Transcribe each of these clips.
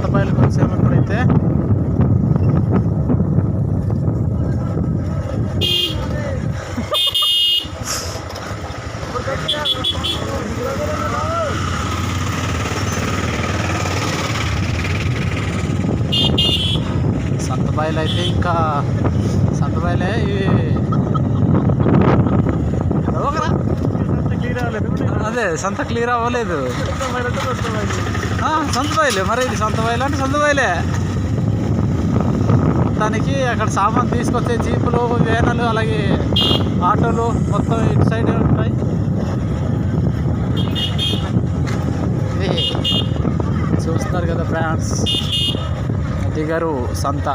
సంతబయలుకి వచ్చాము ఇప్పుడైతే. సంతబయలు అయితే ఇంకా సంతబయలే ఇవి. అదే సంత క్లియర్ అవ్వలేదు. సంతబయలు మరి, ఇది సంతబయలు అంటే సంతబయలే. దానికి అక్కడ సామాన్ తీసుకొచ్చే జీపులు, వేనలు, అలాగే ఆటోలు మొత్తం ఇటు సైడ్ ఉంటాయి. చూస్తున్నారు కదా ఫ్రెండ్స్, దిగారు సంత.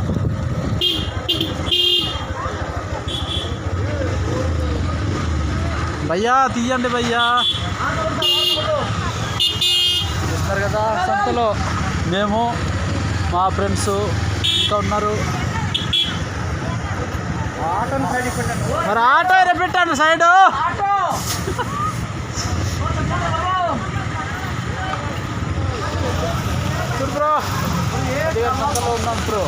భయ్యా తీయండి భయ్యా. చూస్తున్నారు కదా సంతలో మేము, మా ఫ్రెండ్స్ ఇంకా ఉన్నారు. మరి ఆటో పెట్టండి సైడు. బ్రో సంతలో ఉన్నాం బ్రో.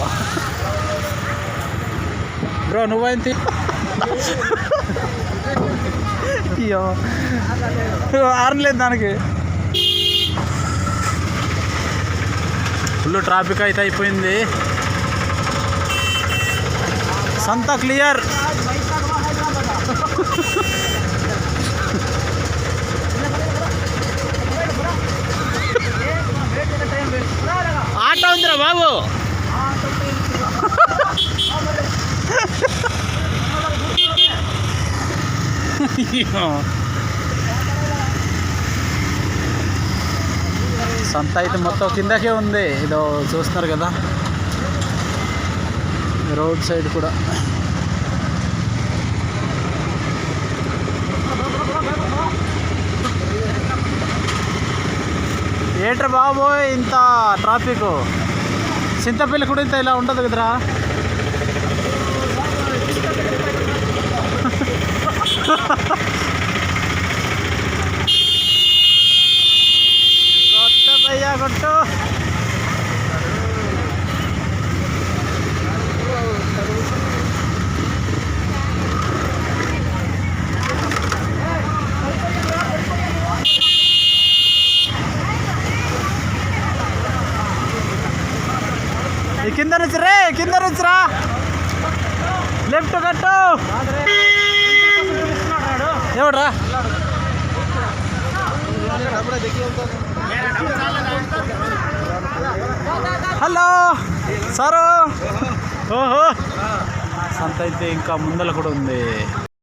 బ్రో నువ్వైంది అయ్యో ఆరలేదు దానికి. ఫుల్ ట్రాఫిక్ అయితే అయిపోయింది. సంత క్లియర్. ఆటో ఉందిరా బాబు. సంత అయితే మొత్తం కిందకే ఉంది. ఇదో చూస్తున్నారు కదా రోడ్ సైడ్ కూడా. ఏంట్రా బాబోయ్ ఇంత ట్రాఫిక్. చింతపల్లి కూడా ఇంత ఇలా ఉండదు కదరా. కొట్ట భయ్యా కొట్టు. కింద నుంచి రే, కింద నుంచి రా. లెఫ్ట్ కట్టు. ఎవడ్రా? Hello sir. ఓహో సంత అయితే ఇంకా ముందర కూడా ఉంది.